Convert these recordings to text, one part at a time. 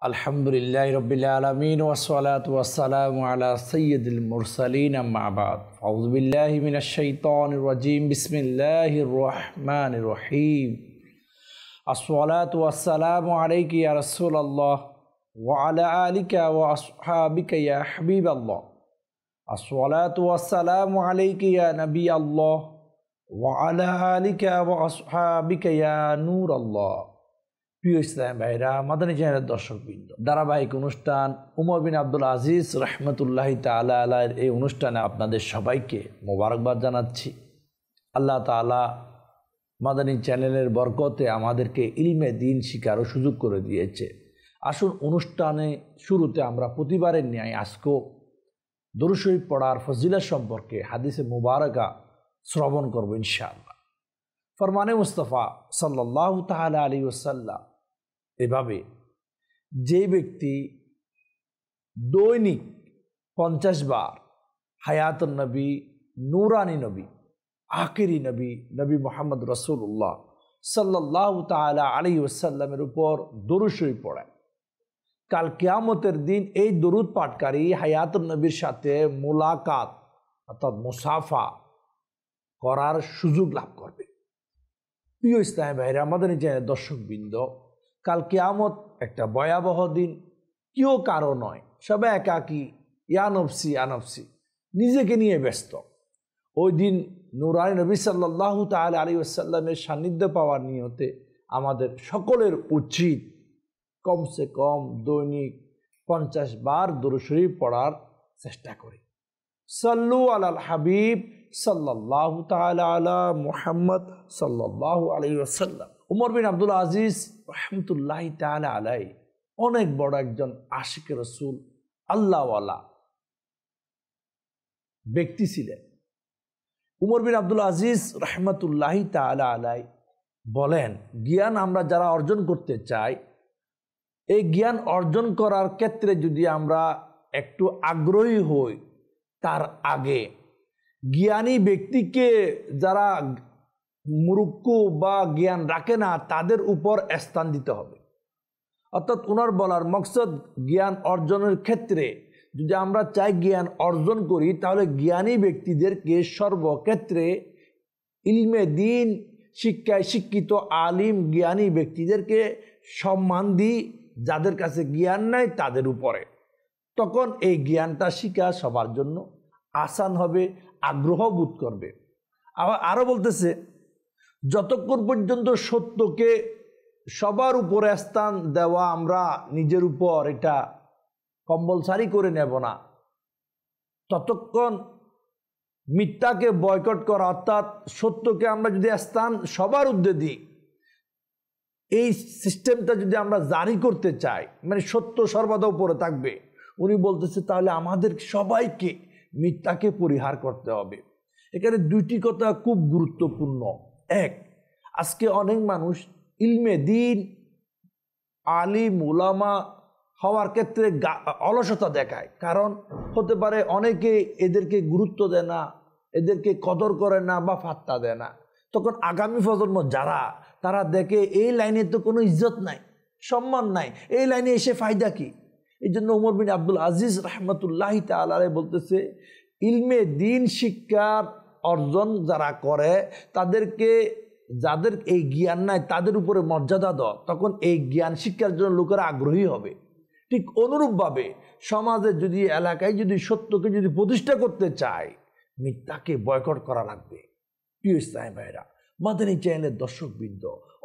আলহামদুলিল্লাহি রাব্বিল আলামিন ওয়াসসালাতু ওয়াসসালামু আলা সাইয়্যিদিল মুরসালিন আম্মা বাদ আউযু বিল্লাহি মিনাশ শাইতানির রাজীম বিসমিল্লাহির রহমানির রহিম আসসালাতু ওয়াসসালামু আলাইকা ইয়া রাসূলুল্লাহ ওয়া আলা আলিকা ওয়া আসহাবিকা ইয়া হাবিবাল্লাহ আসসালাতু ওয়াসসালামু আলাইকা ইয়া নবিয়াল্লাহ ওয়া আলা আলিকা ওয়া আসহাবিকা ইয়া নূরাল্লাহ। প্রিয় ইসলাম ভাইরা, মাদানী চ্যানেলের দর্শকবৃন্দ, ধারাবাহিক অনুষ্ঠান উমর বিন আব্দুল আজিজ রহমতুল্লাহি তাআলা আলাইহির এই অনুষ্ঠানে আপনাদের সবাইকে মোবারকবাদ জানাচ্ছি। আল্লাহ তাআলা মাদানী চ্যানেলের বরকতে আমাদেরকে ইলমে দ্বীন শিখারও সুযোগ করে দিয়েছে। আসুন অনুষ্ঠানে শুরুতে আমরা প্রতিবারের ন্যায় আজকেও দরুদ শরীফ পড়ার ফজিলত সম্পর্কে হাদিসে মুবারকা শ্রবণ করব ইনশাআল্লাহ। ফরমানে মুস্তাফা সাল্লাল্লাহু তাআলা আলাইহি ওয়াসাল্লাম এভাবে, যে ব্যক্তি দৈনিক 50 বার হায়াতুন নবী, নূরানি নবী, আখিরি নবী, নবী মুহাম্মদ রাসূলুল্লাহ সাল্লাল্লাহু তাআলা আলাইহি ওয়াসাল্লামের উপর দরুদ শরীফ পড়ে, কাল কিয়ামতের দিন এই দরুদ পাঠকারী হায়াতুন নবীর সাথে মুলাকাত অর্থাৎ মুসাফা করার সুযোগ লাভ করবে। প্রিয় ইসলাম ভাইরা, আমাদের নিজের দর্শকবৃন্দ, কাল কিয়ামত একটা ভয়াবহ দিন। কেউ কারো নয়, সবাই একাকী, ইয়ানফসি আনফসি, নিজেকে নিয়ে ব্যস্ত। ওই দিন নূরানি নবী সাল্লাল্লাহু তাআলা আলাইহি ওয়াসাল্লামের সান্নিধ্য পাওয়ার নিয়তে আমাদের সকলের উচিত কমসে কম দৈনিক 50 বার দরুদ শরীফ পড়ার চেষ্টা করি। সাল্লু আলাল হাবিব সাল্লাল্লাহু তাআলা আলা মুহাম্মদ সাল্লাল্লাহু আলাইহি ওয়াসাল্লাম। উমর বিন আব্দুল আজিজ রাহমাতুল্লাহি তাআলা আলাইহি অনেক বড় একজন আশিকে রাসূল, আল্লাহওয়ালা ব্যক্তি ছিলেন। উমর বিন আব্দুল আজিজ রাহমাতুল্লাহি তাআলা আলাইহি বলেন, জ্ঞান আমরা যারা অর্জন করতে চাই, এই জ্ঞান অর্জন করার ক্ষেত্রে যদি আমরা একটু আগ্রহী হই, তার আগে জ্ঞানী ব্যক্তিকে যারা মুরুক্কু বা জ্ঞান রাখে না তাদের উপর স্থান দিতে হবে। অর্থাৎ ওনার বলার মকসদ, জ্ঞান অর্জনের ক্ষেত্রে যদি আমরা চাই জ্ঞান অর্জন করি, তাহলে জ্ঞানী ব্যক্তিদেরকে সর্বক্ষেত্রে ইলমে দ্বীন শিক্ষায় শিক্ষিত আলিম জ্ঞানী ব্যক্তিদেরকে সম্মান দিই, যাদের কাছে জ্ঞান নাই তাদের উপরে। তখন এই জ্ঞানটা শিখা সবার জন্য আসান হবে, আগ্রহ বোধ করবে। আরও বলতেছে, যতক্ষণ পর্যন্ত সত্যকে সবার উপরে স্থান দেওয়া আমরা নিজের উপর এটা কম্পালসারি করে নেব না, ততক্ষণ মিথ্যাকে বয়কট করা অর্থাৎ সত্যকে আমরা যদি স্থান সবার ঊর্ধ্বে দিই, এই সিস্টেমটা যদি আমরা জারি করতে চাই, মানে সত্য সর্বদা উপরে থাকবে, উনি বলতেছে তাহলে আমাদের সবাইকে মিথ্যাকে পরিহার করতে হবে। এখানে দুইটি কথা খুব গুরুত্বপূর্ণ। এক, আজকে অনেক মানুষ ইলমে দ্বীন আলিম উলামা হওয়ার ক্ষেত্রে অলসতা দেখায়। কারণ হতে পারে অনেকে এদেরকে গুরুত্ব দেয় না, এদেরকে কদর করে না বা পাত্তা দেয় না। তখন আগামী প্রজন্ম যারা, তারা দেখে এই লাইনে তো কোনো ইজ্জত নাই, সম্মান নাই, এই লাইনে এসে ফায়দা কি? এই জন্য উমর বিন আব্দুল আজিজ রাহমাতুল্লাহি তাআলা আলাইহি বলতেছে, ইলমে দ্বীন শিক্ষার অর্জন যারা করে তাদেরকে, যাদের এই জ্ঞান নাই তাদের উপরে মর্যাদা দাও, তখন এই জ্ঞান শিক্ষার জন্য লোকেরা আগ্রহী হবে। ঠিক অনুরূপভাবে সমাজে যদি, এলাকায় যদি সত্যকে যদি প্রতিষ্ঠা করতে চায়, মিথ্যাকে বয়কট করা লাগবে। প্রিয় ইসলাম ভাইরা, মাদানী চ্যানেলের দর্শকবৃন্দ,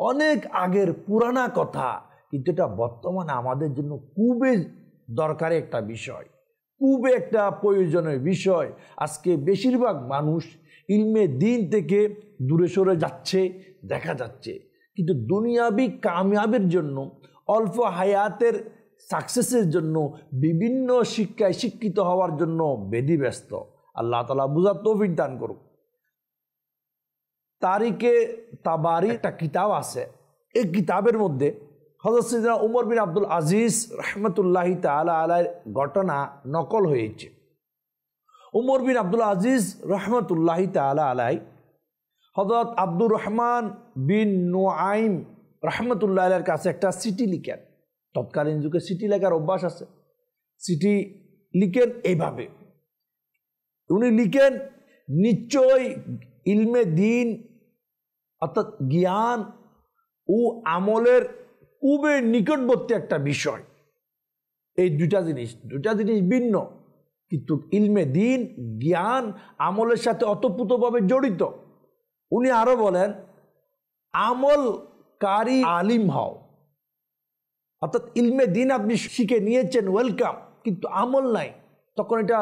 অনেক আগের পুরানা কথা, কিন্তু এটা বর্তমানে আমাদের জন্য খুবই দরকারি একটা বিষয়, খুবই একটা প্রয়োজনীয় বিষয়। আজকে বেশিরভাগ মানুষ ইলমে দ্বীন থেকে দূরে সরে যাচ্ছে দেখা যাচ্ছে, কিন্তু দুনিয়াবি কামিয়াবের জন্য, অল্প হায়াতের সাকসেসের জন্য, বিভিন্ন শিক্ষায় শিক্ষিত হওয়ার জন্য ব্যস্ত। আল্লাহ তাআলা বুঝার তৌফিক দান করুক। তারিকে তাবারি একটা কিতাব আছে, এই কিতাবের মধ্যে হযরত সাইয়েদনা উমর বিন আব্দুল আজিজ রাহমাতুল্লাহি তাআলা আলাইহির ঘটনা নকল হয়েছে। উমর বিন আব্দুল আজিজ রাহমাতুল্লাহি তাআলা আলাইহি হযরত আব্দুর রহমান বিন নুআইম রাহমাতুল্লাহি আলাইহির কাছে একটা চিঠি লিখেন। তৎকালীন যুগে চিঠি লেখার অভ্যাস আছে। চিঠি লিখেন এইভাবে, উনি লিখেন নিশ্চয় ইলমে দিন অর্থাৎ জ্ঞান ও আমলের খুবই নিকটবর্তী একটা বিষয়। এই দুটা জিনিস ভিন্ন, কিন্তু ইলমে দিন জ্ঞান আমলের সাথে অতপ্রোতভাবে জড়িত। উনি আরো বলেন আমলকারী আলিম হও, অর্থাৎ ইলমে দিন আপনি শিখে নিয়েছেন ওয়েলকাম, কিন্তু আমল নাই, তখন এটা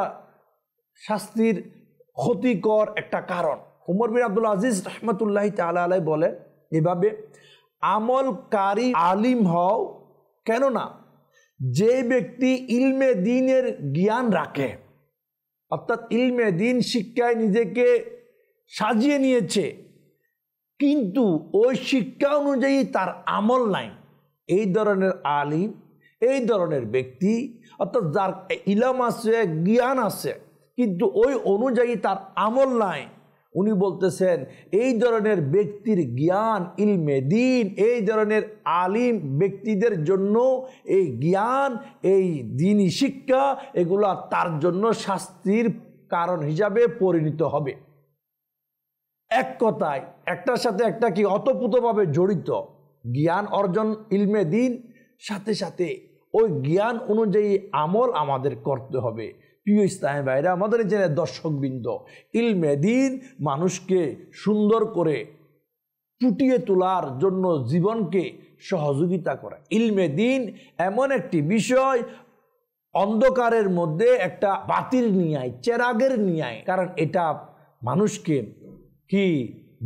শাস্তির ক্ষতিকর একটা কারণ। উমর বিন আব্দুল আজিজ রহমতুল্লাহ তাআলা আলাইহি বলেন এভাবে, আমলকারী আলিম হও, কেননা যে ব্যক্তি ইলমে দিনের জ্ঞান রাখে, অর্থাৎ ইলমে দিন শিক্ষায় নিজেকে সাজিয়ে নিয়েছে, কিন্তু ওই শিক্ষা অনুযায়ী তার আমল নাই, এই ধরনের আলিম, এই ধরনের ব্যক্তি, অর্থাৎ যার ইলম আছে জ্ঞান আছে কিন্তু ওই অনুযায়ী তার আমল নাই, উনি বলতেছেন এই ধরনের ব্যক্তির জ্ঞান ইলমে দিন, এই ধরনের আলিম ব্যক্তিদের জন্য এই জ্ঞান, এই দ্বীনি শিক্ষা এগুলা তার জন্য শাস্তির কারণ হিসাবে পরিণত হবে। এক কথায় একটার সাথে একটা কি অতপ্রোতভাবে জড়িত। জ্ঞান অর্জন ইলমে দিন, সাথে সাথে ওই জ্ঞান অনুযায়ী আমল আমাদের করতে হবে। প্রিয় ইসলামী ভাইরা, আমাদের জেনে দর্শকবৃন্দ, ইলমে দিন মানুষকে সুন্দর করে ফুটিয়ে তোলার জন্য জীবনকে সহযোগিতা করে। ইলমে দিন এমন একটি বিষয়, অন্ধকারের মধ্যে একটা বাতির নিয়ে আয়, চেরাগের নিয়ে আয়, কারণ এটা মানুষকে কি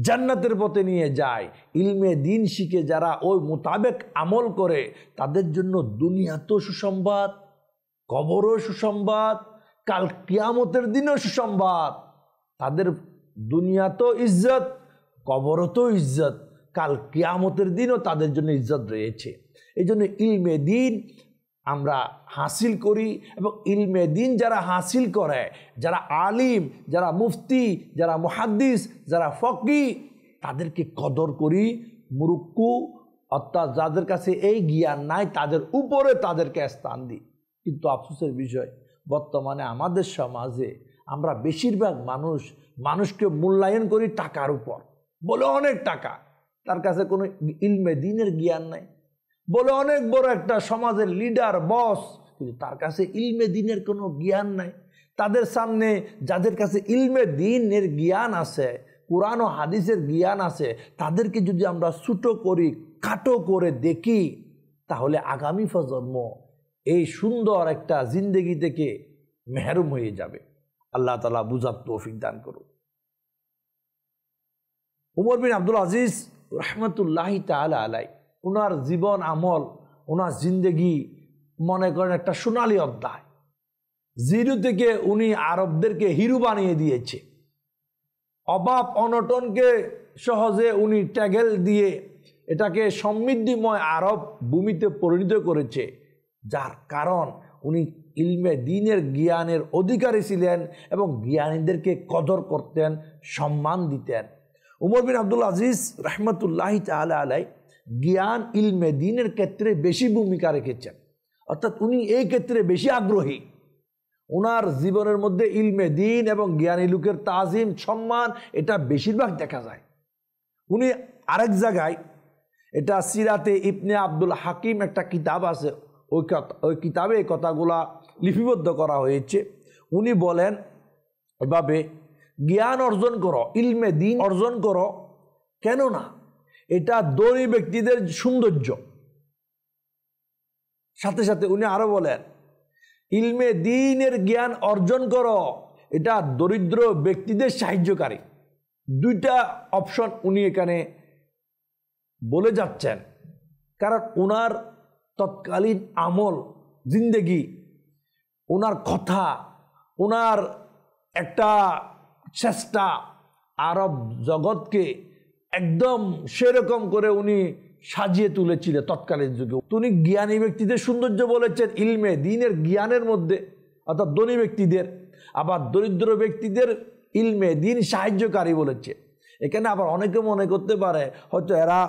জান্নাতের পথে নিয়ে যায়। ইলমে দিন শিখে যারা ওই মোতাবেক আমল করে তাদের জন্য দুনিয়াতেও সুসংবাদ, কবরও সুসংবাদ, কাল কিয়ামতের দিনও সুসংবাদ। তাদের দুনিয়াতেও ইজ্জত, কবরতেও ইজ্জত, কাল কিয়ামতের দিনও তাদের জন্য ইজ্জত রয়েছে। এই জন্য ইলমে দিন আমরা হাসিল করি, এবং ইলমে দিন যারা হাসিল করে, যারা আলিম, যারা মুফতি, যারা মুহাদ্দিস, যারা ফকি, তাদেরকে কদর করি। মুরুক্কু অর্থাৎ যাদের কাছে এই জ্ঞান নাই তাদের উপরে তাদেরকে স্থান দিই। কিন্তু আফসোসের বিষয়, বর্তমানে আমাদের সমাজে আমরা বেশিরভাগ মানুষকে মূল্যায়ন করি টাকার উপর, বলে অনেক টাকা, তার কাছে কোনো ইলমে দিনের জ্ঞান নাই, বলে অনেক বড় একটা সমাজের লিডার, বস, কিন্তু তার কাছে ইলমে দিনের কোনো জ্ঞান নাই। তাদের সামনে যাদের কাছে ইলমে দিনের জ্ঞান আছে, কুরআন ও হাদিসের জ্ঞান আছে, তাদেরকে যদি আমরা ছোট করি, খাটো করে দেখি, তাহলে আগামী প্রজন্ম এই সুন্দর একটা জিন্দেগি থেকে মেহরুম হয়ে যাবে। আল্লাহ তাআলা বুঝার তৌফিক দান করুন। উমর বিন আব্দুল আজিজ রহমতুল্লাহি তাআলা আলাইহি, ওনার জীবন আমল, ওনার জিন্দেগি মনে করেন একটা সোনালী অধ্যায়। জিরো থেকে উনি আরবদেরকে হিরো বানিয়ে দিয়েছে। অভাব অনটনকে সহজে উনি ট্যাগেল দিয়ে এটাকে সমৃদ্ধিময় আরব ভূমিতে পরিণত করেছে, যার কারণ উনি ইলমে দিনের জ্ঞানের অধিকারী ছিলেন এবং জ্ঞানীদেরকে কদর করতেন, সম্মান দিতেন। উমর বিন আব্দুল আজিজ রহমতুল্লাহি তাআলা আলাইহি জ্ঞান ইলমে দিনের ক্ষেত্রে বেশি ভূমিকা রেখেছেন, অর্থাৎ উনি এই ক্ষেত্রে বেশি আগ্রহী। ওনার জীবনের মধ্যে ইলমে দিন এবং জ্ঞানী লোকের তাজিম, সম্মান, এটা বেশিরভাগ দেখা যায়। উনি আরেক জায়গায়, এটা সিরাতে ইবনে আব্দুল হাকিম একটা কিতাব আছে, ওই কিতাবে এই কথাগুলা লিপিবদ্ধ করা হয়েছে। উনি বলেন এভাবে, জ্ঞান অর্জন করো, ইলমে দিন অর্জন করো, কেননা এটা ধনী ব্যক্তিদের সৌন্দর্য। সাথে সাথে উনি আরো বলেন, ইলমে দিনের জ্ঞান অর্জন করো, এটা দরিদ্র ব্যক্তিদের সাহায্যকারী। দুইটা অপশন উনি এখানে বলে যাচ্ছেন, কারণ ওনার তৎকালীন আমল, জিন্দেগি, ওনার কথা, ওনার একটা চেষ্টা আরব জগৎকে একদম সেরকম করে উনি সাজিয়ে তুলেছিলেন তৎকালীন যুগে। উনি জ্ঞানী ব্যক্তিদের সৌন্দর্য বলেছেন ইলমে দিনের জ্ঞানের মধ্যে, অর্থাৎ ধনী ব্যক্তিদের, আবার দরিদ্র ব্যক্তিদের ইলমে দিন সাহায্যকারী বলেছে। এখানে আবার অনেকে মনে করতে পারে হয়তো এরা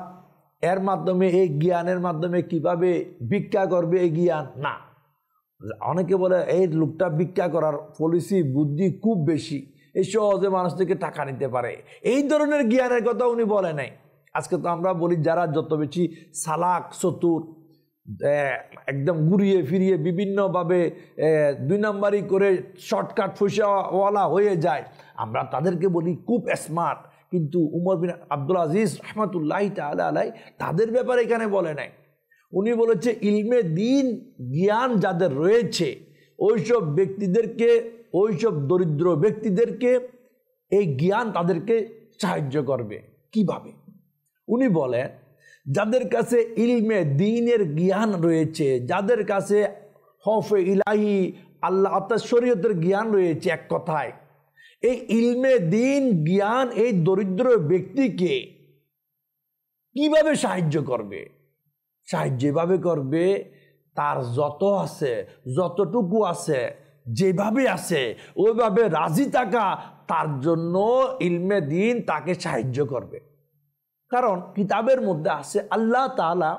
এর মাধ্যমে, এই জ্ঞানের মাধ্যমে কিভাবে ভিক্ষা করবে এই জ্ঞান না। অনেকে বলে এই লোকটা ভিক্ষা করার পলিসি বুদ্ধি খুব বেশি, এই সহজে মানুষ থেকে টাকা নিতে পারে, এই ধরনের জ্ঞানের কথা উনি বলে নাই। আজকে তো আমরা বলি যারা যত বেশি চালাক চতুর, একদম ঘুরিয়ে ফিরিয়ে বিভিন্নভাবে 2 নাম্বারি করে শর্টকাট পয়সাওয়ালা হয়ে যায়, আমরা তাদেরকে বলি খুব স্মার্ট। কিন্তু উমর বিন আব্দুল আজিজ রহমতুল্লাহি তাআলা আলাইহি তাদের ব্যাপারে এখানে বলে নাই। উনি বলেছে ইলমে দিন জ্ঞান যাদের রয়েছে ওইসব ব্যক্তিদেরকে, ওইসব দরিদ্র ব্যক্তিদেরকে এই জ্ঞান তাদেরকে সাহায্য করবে। কিভাবে? উনি বলেন যাদের কাছে ইলমে দ্বীনের জ্ঞান রয়েছে, যাদের কাছে হফে ইলাহি আল্লাহ অর্থাৎ শরীয়তের জ্ঞান রয়েছে, এক কথায় এই ইলমে দ্বীন জ্ঞান এই দরিদ্র ব্যক্তিকে কিভাবে সাহায্য করবে? সাহায্য এভাবে করবে, তার যত আছে, যতটুকু আছে, যেভাবে আছে ওইভাবে রাজি থাকা, তার জন্য ইলমে দ্বীন তাকে সাহায্য করবে। কারণ কিতাবের মধ্যে আছে আল্লাহ তাআলা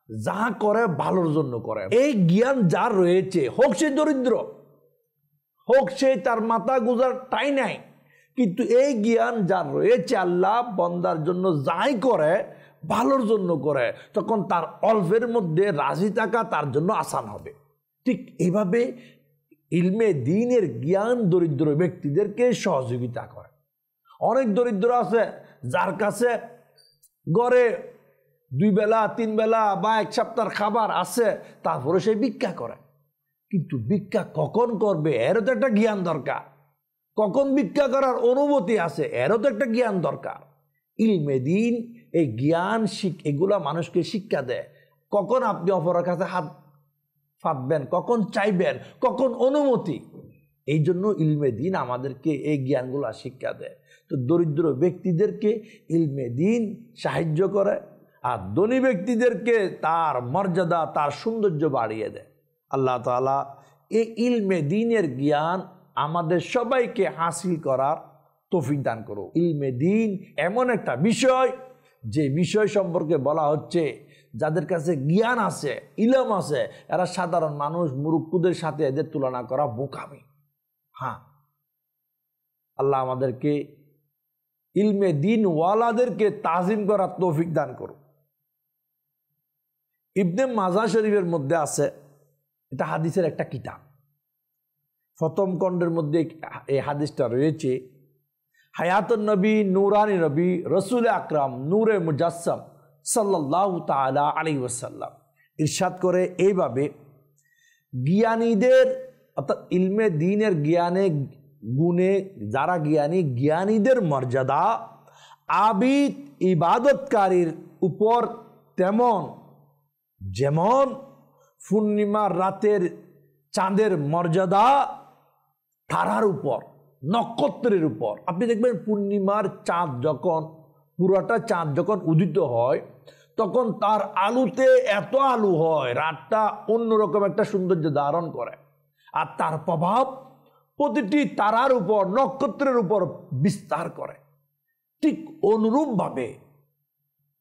যা করে ভালোর জন্য করে। এই জ্ঞান যার রয়েছে, হোক সে দরিদ্র, হোক সে তার মাথা গুজার টাই নাই, কিন্তু এই জ্ঞান যার রয়েছে, আল্লাহ বন্দার জন্য যাই করে ভালোর জন্য করে, তখন তার অল্পের মধ্যে রাজি থাকা তার জন্য আসান হবে। ঠিক এইভাবে ইলমে দ্বীনের জ্ঞান দরিদ্র ব্যক্তিদেরকে সহযোগিতা করে। অনেক দরিদ্র আছে যার কাছে গড়ে 2 বেলা 3 বেলা বা 1 সপ্তাহের খাবার আছে, তারপরে সে ভিক্ষা করে। কিন্তু ভিক্ষা কখন করবে এরও তো একটা জ্ঞান দরকার। কখন ভিক্ষা করার অনুমতি আছে এরও তো একটা জ্ঞান দরকার। ইলমে দ্বীন এই জ্ঞান এগুলা মানুষকে শিক্ষা দেয়। কখন আপনি অপরের কাছে হাত পাতবেন, কখন চাইবেন, কখন অনুমতি, এই জন্য ইলমে দ্বীন আমাদেরকে এই জ্ঞানগুলা শিক্ষা দেয়। তো দরিদ্র ব্যক্তিদেরকে ইলমে দ্বীন সাহায্য করে, আর ধনী ব্যক্তিদেরকে তার মর্যাদা, তার সৌন্দর্য বাড়িয়ে দেয়। আল্লাহ তাআলা এই ইলমে দ্বীনের জ্ঞান আমাদের সবাইকে হাসিল করার তৌফিক দান করো। ইলমে দ্বীন এমন একটা বিষয়, যে বিষয় সম্পর্কে বলা হচ্ছে যাদের কাছে জ্ঞান আছে, ইলম আছে, এরা সাধারণ মানুষ, মুরুক্কুদের সাথে এদের তুলনা করা বোকামি। হ্যাঁ, আল্লাহ আমাদেরকে ইলমে দ্বীন ওয়ালাদেরকে তাজিম করার তৌফিক দান করো। ইবনে মাজাহ শরীফের মধ্যে আছে, এটা হাদিসের একটা কিতাব, প্রথম খণ্ডের মধ্যে এই হাদিসটা রয়েছে। হায়াতুন নবী, নূরানি নবী, রসুল আকরাম, নূরে মুজাসসাম সাল্লাল্লাহু তাআলা আলাইহি ওয়াসাল্লাম ইরশাদ করে এইভাবে, জ্ঞানীদের অর্থাৎ ইলমে দ্বীনের জ্ঞানে গুণে যারা জ্ঞানী, জ্ঞানীদের মর্যাদা আবিদ ইবাদতকারীর উপর তেমন, যেমন পূর্ণিমার রাতের চাঁদের মর্যাদা তারার উপর, নক্ষত্রের উপর। আপনি দেখবেন পূর্ণিমার চাঁদ যখন, পুরোটা চাঁদ যখন উদিত হয়, তখন তার আলোতে এত আলো হয়, রাতটা অন্যরকম একটা সৌন্দর্য ধারণ করে, আর তার প্রভাব প্রতিটি তারার উপর, নক্ষত্রের উপর বিস্তার করে। ঠিক অনুরূপভাবে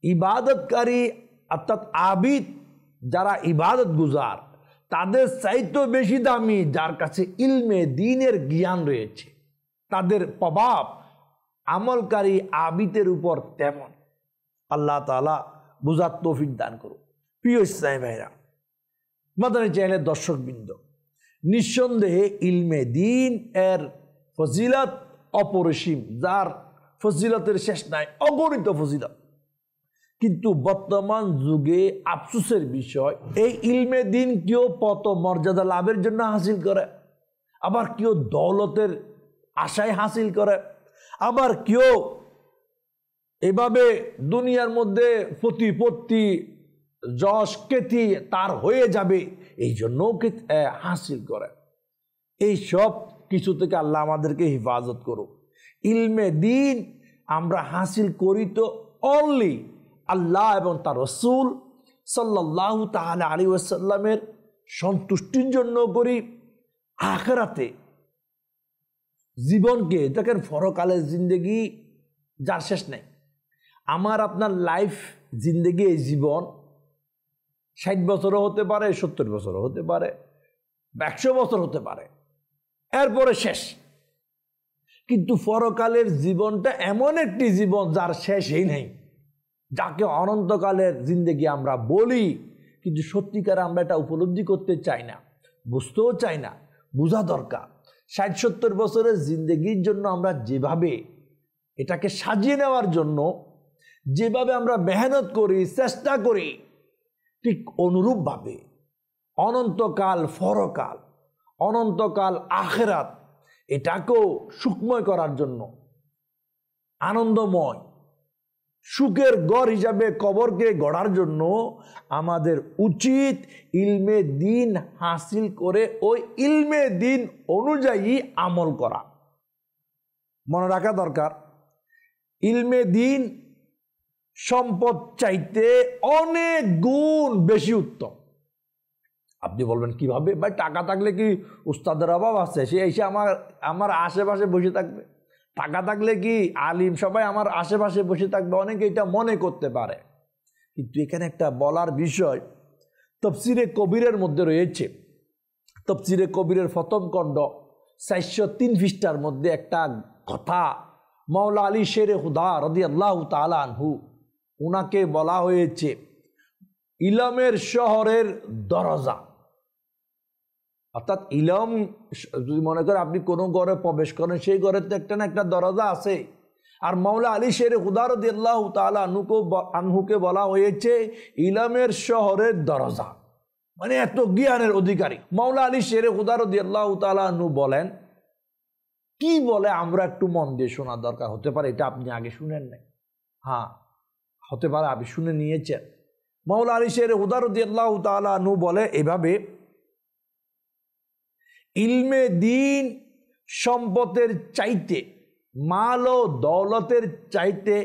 ইবাদতকারী অর্থাৎ আবিদ যারা ইবাদত গুজার, তাদের চাইতে বেশি দামি যার কাছে ইলমে দ্বীনের জ্ঞান রয়েছে, তাদের প্রভাব আমলকারী আবিদের উপর তেমন। আল্লাহ তাআলা বুঝার তৌফিক দান করুন। প্রিয় ইসলামী ভাইরা, মাদানী চ্যানেলের দর্শকবৃন্দ, নিঃসন্দেহে ইলমে দ্বীন এর ফজিলত অপরিসীম, যার ফজিলতের শেষ নাই, অগণিত ফজিলত। কিন্তু বর্তমান যুগে আফসোসের বিষয়, এই ইলমে দ্বীন কেউ পদ মর্যাদা লাভের জন্য হাসিল করে, আবার কেউ দৌলতের আশায় হাসিল করে, আবার কেউ এভাবে দুনিয়ার মধ্যে প্রতিপত্তি, যশ, খ্যাতি তার হয়ে যাবে এই জন্য হাসিল করে। এই সব কিছু থেকে আল্লাহ আমাদেরকে হেফাজত করুক। ইলমে দ্বীন আমরা হাসিল করি তো অনলি আল্লাহ এবং তার রসুল সাল্লাল্লাহু তাআলা আলাইহি ওয়াসাল্লামের সন্তুষ্টির জন্য করি। আখিরাতে জীবনকে দেখেন, পরকালের জিন্দেগি যার শেষ নেই। আমার আপনার লাইফ জিন্দেগি, এই জীবন 60 বছরও হতে পারে, 70 বছরও হতে পারে, 100 বছর হতে পারে, এরপরে শেষ। কিন্তু পরকালের জীবনটা এমন একটি জীবন যার শেষই নেই, যাকে অনন্তকালের জিন্দেগি আমরা বলি, কিন্তু সত্যিকার আমরা এটা উপলব্ধি করতে চাই না, বুঝতেও চাই না। বোঝা দরকার 60-70 বছরের জিন্দেগির জন্য আমরা যেভাবে এটাকে সাজিয়ে নেওয়ার জন্য যেভাবে আমরা মেহনত করি, চেষ্টা করি, ঠিক অনুরূপভাবে অনন্তকাল পরকাল, অনন্তকাল আখিরাত, এটাকেও সুখময় করার জন্য, আনন্দময় সুখের গড় হিসাবে কবরকে গড়ার জন্য আমাদের উচিত ইলমে দিন হাসিল করে ওই ইলমে দিন অনুযায়ী আমল করা। মনে রাখা দরকার, ইলমে দিন সম্পদ চাইতে অনেক গুণ বেশি উত্তম। আপনি বলবেন কিভাবে? ভাই টাকা থাকলে কি উস্তাদের অভাব আছে? সে এসে আমার আশেপাশে বসে থাকবে। টাকা থাকলে কি আলিম সবাই আমার আশেপাশে বসে থাকবে? অনেকে এটা মনে করতে পারে, কিন্তু এখানে একটা বলার বিষয় তফসিরে কবিরের মধ্যে রয়েছে। তফসিরে কবিরের প্রথম খণ্ড 403 পৃষ্ঠার মধ্যে একটা কথা মাওলা আলী শেরে খুদা রাদিয়াল্লাহু তাআলা আনহু, উনাকে বলা হয়েছে ইলমের শহরের দরজা। অর্থাৎ ইলম যদি মনে করেন আপনি কোনো ঘরে প্রবেশ করেন, সেই ঘরের তো একটা না একটা দরজা আছে। আর মাওলা আলী শেরে খুদা রাদিয়াল্লাহু তাআলা আনহুকে বলা হয়েছে ইলমের শহরের দরজা, মানে এত জ্ঞানের অধিকারী। মাওলা আলী শেরে খুদা রাদিয়াল্লাহু তাআলা আনহু বলেন, কি বলে আমরা একটু মন দিয়ে শোনা দরকার। হতে পারে এটা আপনি আগে শুনেন নাই, হ্যাঁ হতে পারে আপনি শুনে নিয়েছেন। মাওলা আলী শেরে খুদা রাদিয়াল্লাহু তাআলা আনহু বলে এভাবে, ইলমে দিন সম্পদের চাইতে, মাল ও দৌলতের চাইতে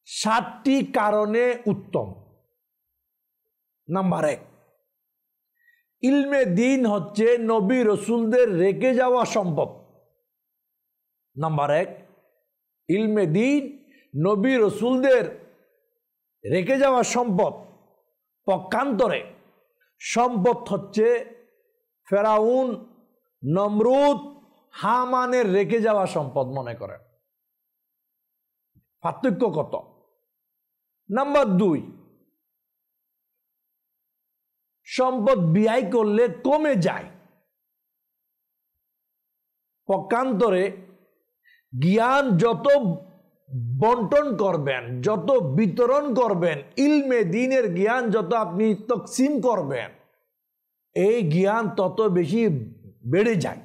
7টি কারণে উত্তম। নাম্বার 1, ইলমে দিন হচ্ছে নবী রসুলদের রেখে যাওয়া সম্পদ। নাম্বার 1, ইলমে দিন নবী রসুলদের রেখে যাওয়া সম্পদ। পক্ষান্তরে সম্পদ হচ্ছে ফেরাউন, নমরুদ, হামানের রেখে যাওয়া সম্পদ মনে করেন। পার্থক্য কত? নাম্বার 2, সম্পদ ব্যয় করলে কমে যায়। পক্ষান্তরে জ্ঞান যত বন্টন করবেন, যত বিতরণ করবেন, ইলমে দিনের জ্ঞান যত আপনি তকসিম করবেন, এই জ্ঞান তত বেশি বেড়ে যায়।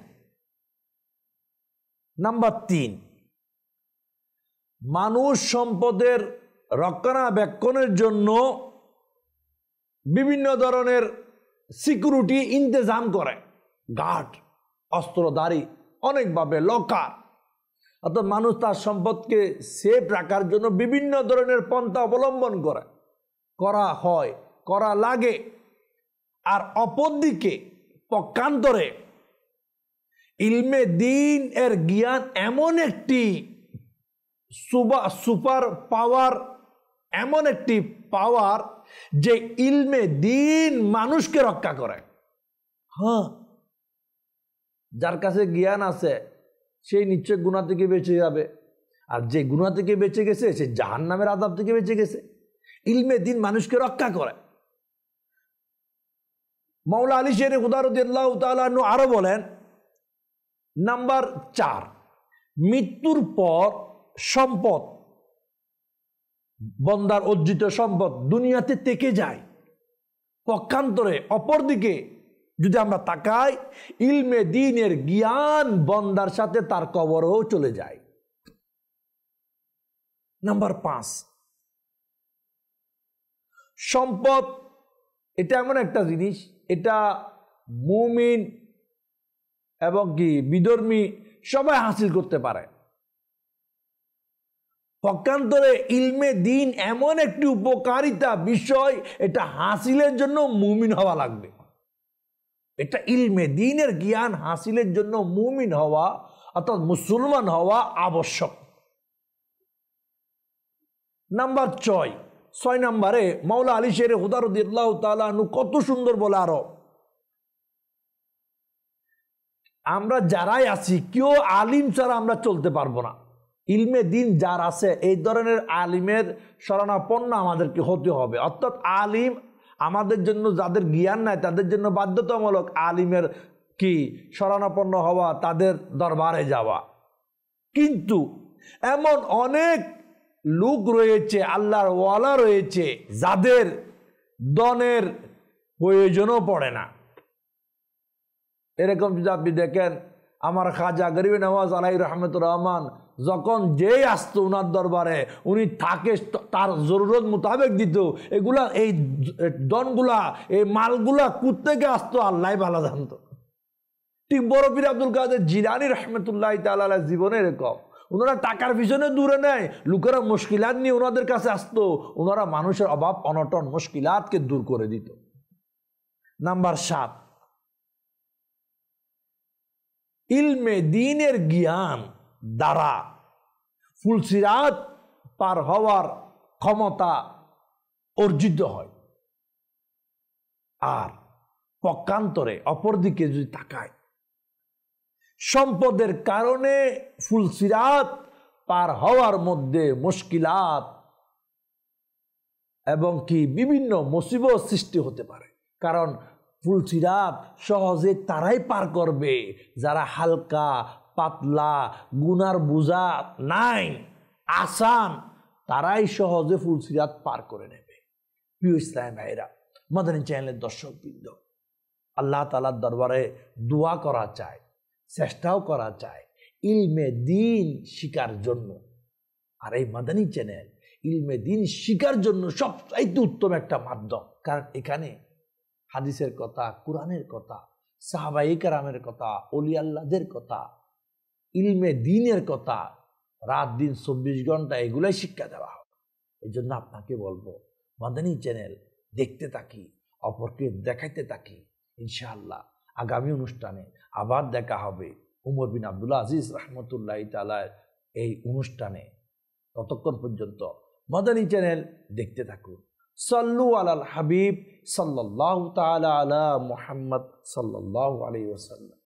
নাম্বার 3, মানুষ সম্পদের রক্ষণাবেক্ষণের জন্য বিভিন্ন ধরনের সিকিউরিটি ইন্তজাম করে, গার্ড, অস্ত্রধারী, অনেকভাবে লকার। অর্থাৎ মানুষ তার সম্পদকে সেফ রাখার জন্য বিভিন্ন ধরনের পন্থা অবলম্বন করা হয়, করা লাগে। আর অপরদিকে পক্ষান্তরে ইলমে দিন এর জ্ঞান এমন একটি সুপার পাওয়ার, এমন একটি পাওয়ার যে ইলমে দিন মানুষকে রক্ষা করে। হ্যাঁ, যার কাছে জ্ঞান আছে সেই নিশ্চয় গুনাহ থেকে বেঁচে যাবে, আর যে গুনাহ থেকে বেঁচে গেছে সে জাহান্নামের আযাব থেকে বেঁচে গেছে। ইলমে দিন মানুষকে রক্ষা করে। মাওলা আলী শেরে খুদা রাদিয়াল্লাহু তাআলা আনহু আরো বলেন, নাম্বার 4, মৃত্যুর পর সম্পদ, বন্দার অর্জিত সম্পদ দুনিয়াতে থেকে যায়। পক্ষান্তরে অপরদিকে যদি আমরা তাকাই, ইলমে দ্বীনের জ্ঞান বন্দার সাথে তার কবরেও চলে যায়। নাম্বার 5, সম্পদ এটা এমন একটা জিনিস, এটা মুমিন এবং কি বিধর্মী সবাই হাসিল করতে পারে। পক্ষান্তরে ইলমে দ্বীন এমন একটি উপকারিতা বিষয়, এটা হাসিলের জন্য মুমিন হওয়া লাগবে। এটা ইলমে দ্বীনের জ্ঞান হাসিলের জন্য মুমিন হওয়া অর্থাৎ মুসলমান হওয়া আবশ্যক। নাম্বার 6, 6 নম্বরে মাওলা আলী শের হুদা রাদিয়াল্লাহু তাআলা আনহু কত সুন্দর বলে, আরো আমরা যারাই আছি কেউ আলিম ছাড়া আমরা চলতে পারবো না। ইলমে দিন যার আছে এই ধরনের আলিমের শরণাপন্ন আমাদেরকে হতে হবে। অর্থাৎ আলিম আমাদের জন্য, যাদের জ্ঞান নাই তাদের জন্য বাধ্যতামূলক আলিমের কি শরণাপন্ন হওয়া, তাদের দরবারে যাওয়া। কিন্তু এমন অনেক লোক রয়েছে, আল্লাহর ওয়ালা রয়েছে, যাদের দনের প্রয়োজনও পড়ে না। এরকম যদি আপনি দেখেন, আমার খাজা গরিব নওয়াজ আলাইহির রহমতুর রহমান যখন যেই আসতো উনার দরবারে, উনি থাকে তার জরুরত মোতাবেক দিত। এগুলা, এই দনগুলা, এই মালগুলা কোত্থেকে আসতো আল্লাহ ভালো জানতো। ঠিক বড় পীর আব্দুল কাদের জিলানী রহমতুল্লাহ তাআলা জীবনে এরকম, ওনারা টাকার পিছনে দূরে নেয়, লোকেরা মুশকিলাত নিয়ে ওনাদের কাছে আসতো, ওনারা মানুষের অভাব অনটন মুশকিলাতকে দূর করে দিত। নাম্বার 7, ইলমে দ্বীনের জ্ঞান দ্বারা ফুলসিরাত পার হওয়ার ক্ষমতা অর্জিত হয়। আর পক্ষান্তরে অপরদিকে যদি তাকায়, সম্পদের কারণে ফুলসিরাত পার হওয়ার মধ্যে মুশকিলাত এবং কি বিভিন্ন মুসিবত সৃষ্টি হতে পারে। কারণ ফুলসিরাত সহজে তারাই পার করবে যারা হালকা পাতলা, গুনার বোঝা নাই, আসান, তারাই সহজে ফুলসিরাত পার করে নেবে। প্রিয় ইসলাম ভাইরা, মাদানী চ্যানেলের দর্শকবৃন্দ, আল্লাহ তাআলার দরবারে দোয়া করা চায়, চেষ্টাও করা চায় ইলমে দ্বীন শিকার জন্য। আর এই মাদানী চ্যানেল ইলমে দ্বীন শিকার জন্য সবচাইতে উত্তম একটা মাধ্যম। কারণ এখানে হাদিসের কথা, কোরআনের কথা, সাহাবায়ে কেরামের কথা, ওলি আল্লাহদের কথা, ইলমে দ্বীনের কথা, রাত দিন 24 ঘন্টা এগুলাই শিক্ষা দেওয়া হয়। এই জন্য আপনাকে বলবো, মাদানী চ্যানেল দেখতে থাকি, অপরকে দেখাইতে থাকি। ইনশাআল্লাহ আগামী অনুষ্ঠানে আবার দেখা হবে উমর বিন আব্দুল আজিজ রহমতুল্লাহ তাআলা এই অনুষ্ঠানে। ততক্ষণ পর্যন্ত মাদানী চ্যানেল দেখতে থাকুন। সাল্লু আলাল হাবিব সাল্লাল্লাহু তাআলা আলা মুহাম্মদ সাল্লাল্লাহু আলাইহি ওয়াসাল্লাম।